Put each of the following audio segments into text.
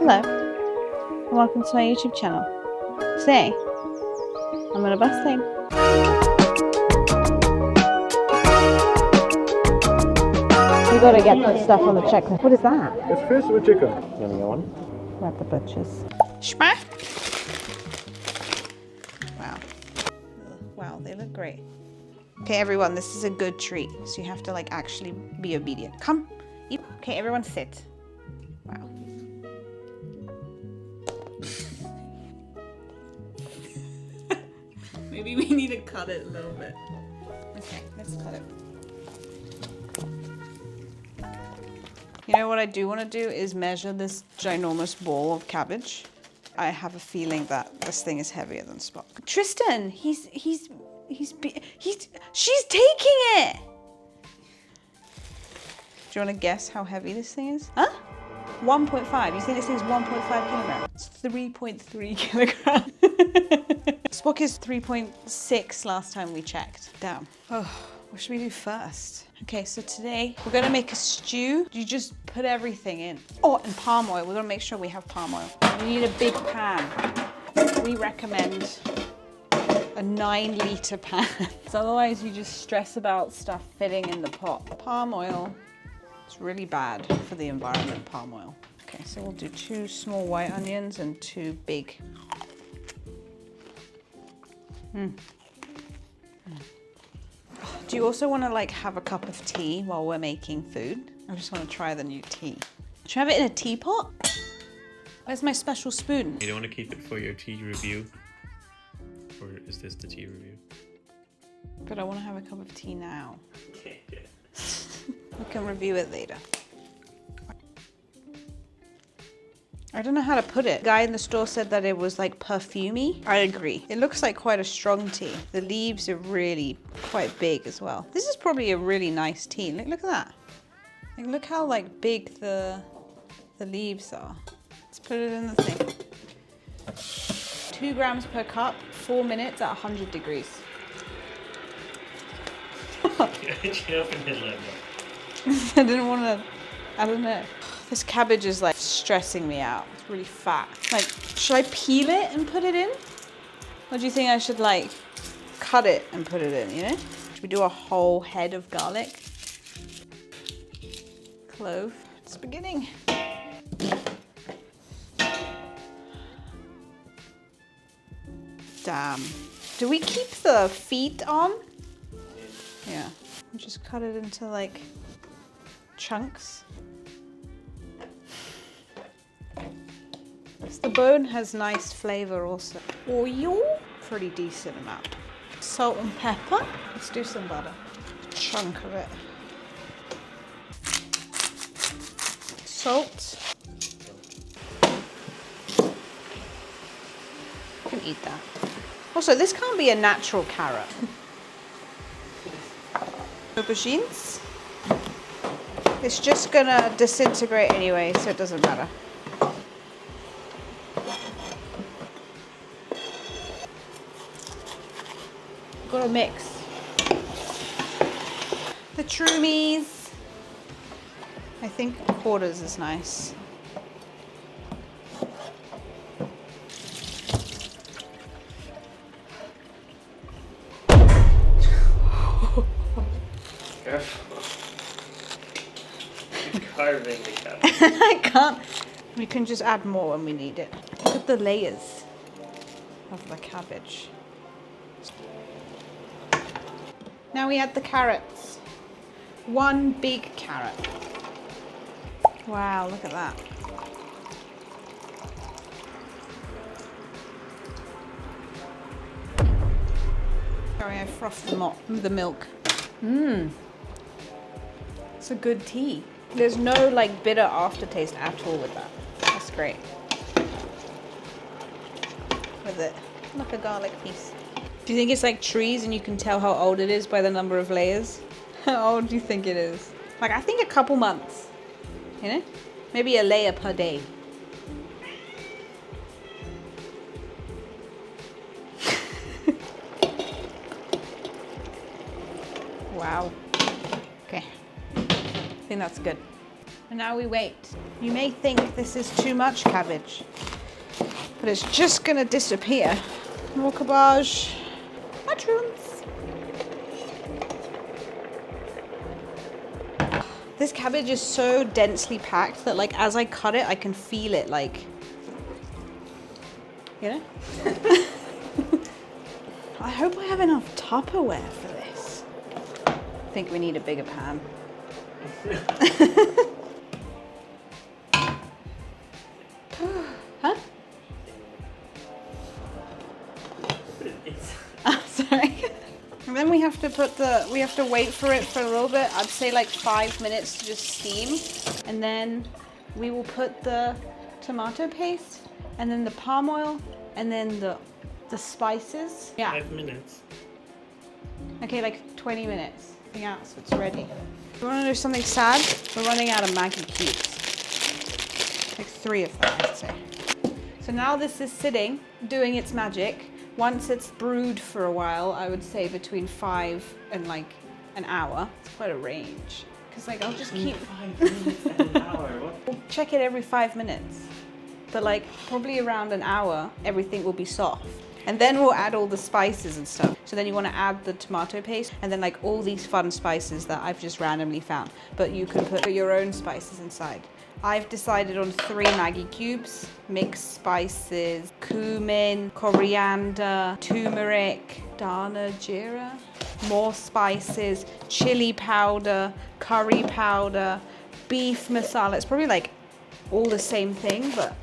Hello, and welcome to my YouTube channel. Today, I'm on a bus lane. You gotta get the stuff on the checklist. What is that? It's fish or chicken. You want one? We're at the butcher's. Shma! Wow. Wow, they look great. Okay, everyone, this is a good treat. So you have to like actually be obedient. Come. Eat. Okay, everyone sit. Wow. Maybe we need to cut it a little bit. Okay, let's cut it. You know what I do want to do is measure this ginormous ball of cabbage. I have a feeling that this thing is heavier than Spock. Tristan, she's taking it. Do you want to guess how heavy this thing is? Huh? 1.5. You think this thing's 1.5 kilograms? It's 3.3 kilograms. Spock is 3.6 last time we checked. Damn. Oh, what should we do first? Okay, so today we're gonna make a stew. You just put everything in. Oh, and palm oil. We're gonna make sure we have palm oil. We need a big pan. We recommend a 9-liter pan. So otherwise you just stress about stuff fitting in the pot. Palm oil. It's really bad for the environment, palm oil. Okay, so we'll do 2 small white onions and 2 big. Do you also want to like have a cup of tea while we're making food? I just want to try the new tea. Should I have it in a teapot? Where's my special spoon? You don't want to keep it for your tea review? Or is this the tea review? But I want to have a cup of tea now. We can review it later. I don't know how to put it. The guy in the store said that it was like perfumey. I agree. It looks like quite a strong tea. The leaves are really quite big as well. This is probably a really nice tea. Look at that. Like, look how like big the leaves are. Let's put it in the thing. 2 grams per cup, 4 minutes at 100 degrees. I didn't want to, I don't know. This cabbage is like stressing me out. It's really fat. Like, should I peel it and put it in? Or do you think I should like cut it and put it in, you know? Should we do a whole head of garlic? Clove. It's beginning. Damn. Do we keep the feet on? Yeah. Just cut it into like chunks. The bone has nice flavor also. Oil, pretty decent amount. Salt and pepper. Let's do some butter. A chunk of it. Salt. You can eat that. Also, this can't be a natural carrot. Aubergines. It's just gonna disintegrate anyway, so it doesn't matter. Gotta mix. The troomies. I think quarters is nice. Careful. It's carving the cabbage. I can't. We can just add more when we need it. Look at the layers of the cabbage. Now we add the carrots. 1 big carrot. Wow, look at that. Sorry, I frothed the milk. Mmm. It's a good tea. There's no like bitter aftertaste at all with that. That's great. With it. Like a garlic piece. Do you think it's like trees and you can tell how old it is by the number of layers? How old do you think it is? Like, I think a couple months, you know? Maybe a layer per day. Wow. Okay. I think that's good. And now we wait. You may think this is too much cabbage, but it's just gonna disappear. More cabbage. Mushrooms. This cabbage is so densely packed that like as I cut it, I can feel it like, you know? I hope I have enough Tupperware for this. I think we need a bigger pan. Huh? Oh, sorry. And then we have to wait for it for a little bit. I'd say like 5 minutes to just steam. And then we will put the tomato paste and then the palm oil and then the spices. Yeah. 5 minutes. Okay, like 20 minutes. Yeah, so it's ready. You want to know something sad? We're running out of Maggi cubes. Like 3 of them, I'd say. So now this is sitting, doing its magic. Once it's brewed for a while, I would say between 5 and like an hour. It's quite a range. Because like I'll just keep... 5 minutes and an hour, what? We'll check it every 5 minutes. But like probably around an hour, everything will be soft. And then we'll add all the spices and stuff. So then you want to add the tomato paste and then like all these fun spices that I've just randomly found. But you can put your own spices inside. I've decided on 3 Maggi cubes, mixed spices, cumin, coriander, turmeric, dana jeera, more spices, chili powder, curry powder, beef masala. It's probably like all the same thing, but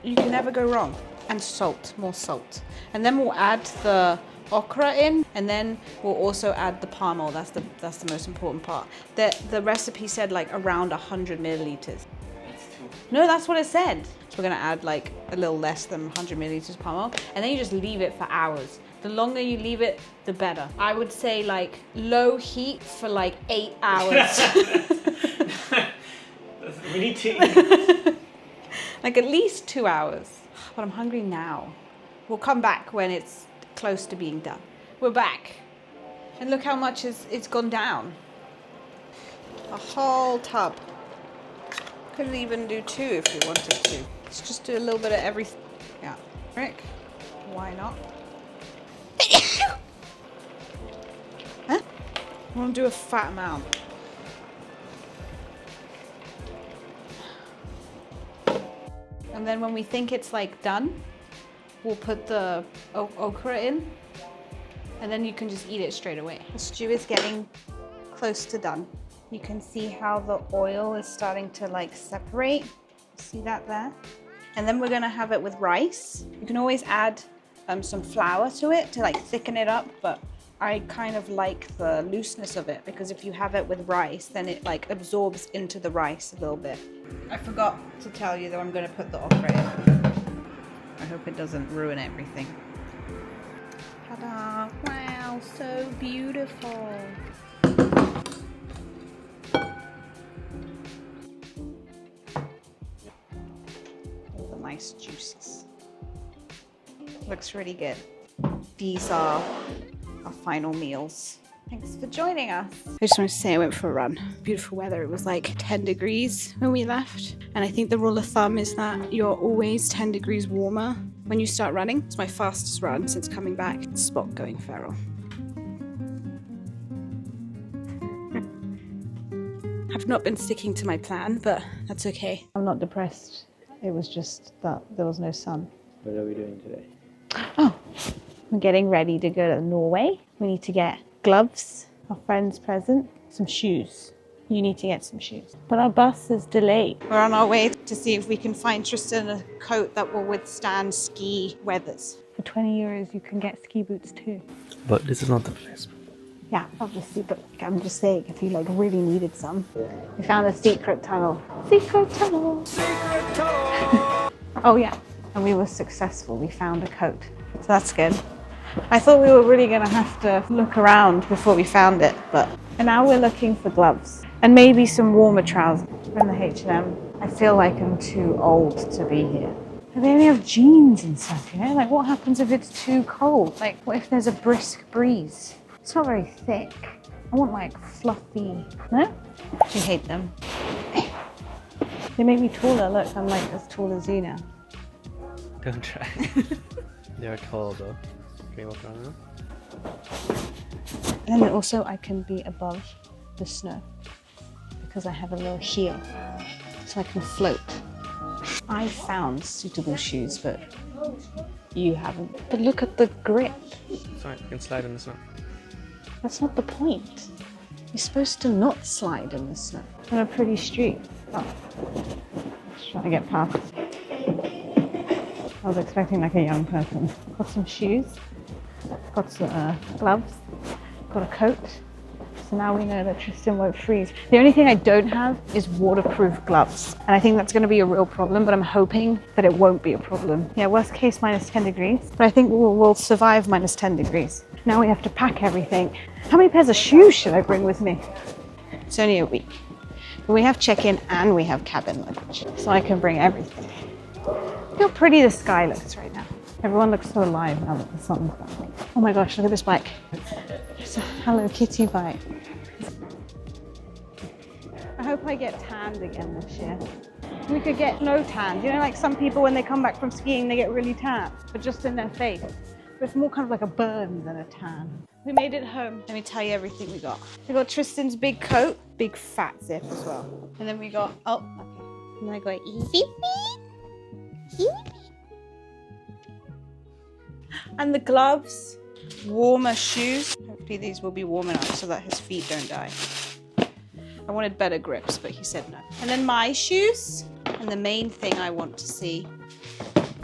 you can never go wrong. And salt, more salt. And then we'll add the okra in, and then we'll also add the palm oil. That's the most important part. The recipe said like around 100 milliliters. No, that's what it said. So we're gonna add like a little less than 100 milliliters palm oil, and then you just leave it for hours. The longer you leave it, the better. I would say like low heat for like 8 hours. We need to eat. Like at least 2 hours. But I'm hungry now. We'll come back when it's close to being done. We're back. And look how much it's gone down. A whole tub. Could even do 2 if we wanted to. Let's just do a little bit of everything. Yeah. Rick, why not? Huh? I want to do a fat amount. And then when we think it's like done, we'll put the okra in, and then you can just eat it straight away. The stew is getting close to done. You can see how the oil is starting to like separate. See that there? And then we're gonna have it with rice. You can always add some flour to it to like thicken it up, but I kind of like the looseness of it because if you have it with rice, then it like absorbs into the rice a little bit. I forgot to tell you that I'm going to put the okra in. I hope it doesn't ruin everything. Ta-da! Wow, so beautiful. All the nice juices. Looks really good. These are our final meals. Thanks for joining us. I just wanted to say I went for a run. Beautiful weather. It was like 10 degrees when we left. And I think the rule of thumb is that you're always 10 degrees warmer when you start running. It's my fastest run since coming back. Spot going feral. I've not been sticking to my plan, but that's okay. I'm not depressed. It was just that there was no sun. What are we doing today? Oh, we're getting ready to go to Norway. We need to get gloves, our friend's present, some shoes. You need to get some shoes. But our bus is delayed. We're on our way to see if we can find Tristan a coat that will withstand ski weathers. For 20 euros, you can get ski boots too. But this is not the place. Yeah, obviously, but I'm just saying, if you like really needed some. We found a secret tunnel. Secret tunnel! Secret tunnel! Oh yeah, and we were successful. We found a coat. So that's good. I thought we were really going to have to look around before we found it, and now we're looking for gloves and maybe some warmer trousers from the H&M. I feel like I'm too old to be here. And they only have jeans and stuff, you know? Like, what happens if it's too cold? Like, what if there's a brisk breeze? It's not very thick. I want like fluffy, no? You hate them. They make me taller. Look, I'm like as tall as you now. Don't try. They are tall though. Can you walk around now? And then also I can be above the snow because I have a little heel, so I can float. I found suitable shoes, but you haven't. But look at the grip. It's fine, you can slide in the snow. That's not the point. You're supposed to not slide in the snow. On a pretty street. Oh. Just trying to get past. I was expecting like a young person. Got some shoes. Got some gloves. Got a coat. So now we know that Tristan won't freeze. The only thing I don't have is waterproof gloves. And I think that's going to be a real problem, but I'm hoping that it won't be a problem. Yeah, worst case minus 10 degrees. But I think we'll survive minus 10 degrees. Now we have to pack everything. How many pairs of shoes should I bring with me? It's only a week. We have check-in and we have cabin luggage. So I can bring everything. Look how pretty the sky looks right now. Everyone looks so alive now that the sun's going. Oh my gosh, look at this bike. It's a Hello Kitty bike. I hope I get tanned again this year. We could get no tanned. You know, like some people when they come back from skiing, they get really tan, but just in their face. But it's more kind of like a burn than a tan. We made it home. Let me tell you everything we got. We got Tristan's big coat, big fat zip as well. And then we got, oh, okay. And then I got easy. And the gloves, warmer shoes. Hopefully these will be warm enough so that his feet don't die. I wanted better grips, but he said no. And then my shoes. And the main thing I want to see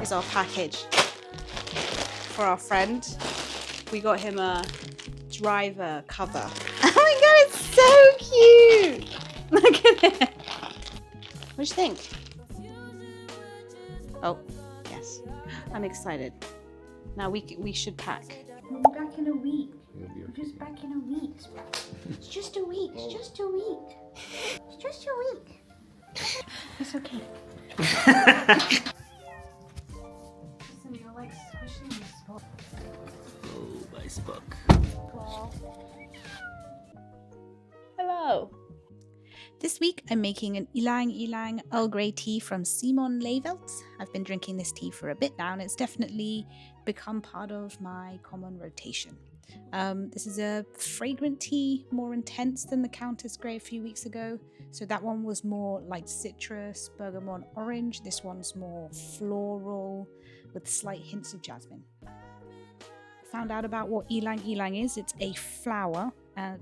is our package for our friend. We got him a driver cover. Oh my god, it's so cute! Look at it. What do you think? Oh, yes. I'm excited. Now we should pack. We'll be back in a week. We're just back in a week. It's just a week. It's just a week. It's just a week. It's okay. Listen, you're like squishing the spot. Oh, my spock. Hello. This week I'm making an Ylang Ylang Earl Grey tea from Simon Levelt. I've been drinking this tea for a bit now and it's definitely become part of my common rotation. This is a fragrant tea, more intense than the Countess Grey a few weeks ago. So that one was more like citrus, bergamot, orange. This one's more floral with slight hints of jasmine. Found out about what Ylang Ylang is. It's a flower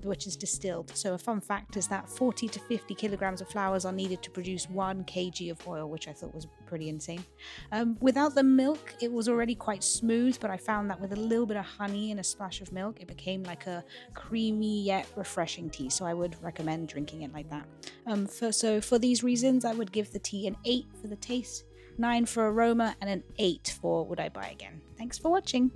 which is distilled. So a fun fact is that 40 to 50 kilograms of flowers are needed to produce 1 kg of oil, which I thought was pretty insane. Without the milk, it was already quite smooth, but I found that with a little bit of honey and a splash of milk, it became like a creamy yet refreshing tea. So I would recommend drinking it like that. For these reasons, I would give the tea an 8 for the taste, 9 for aroma, and an 8 for would I buy again. Thanks for watching.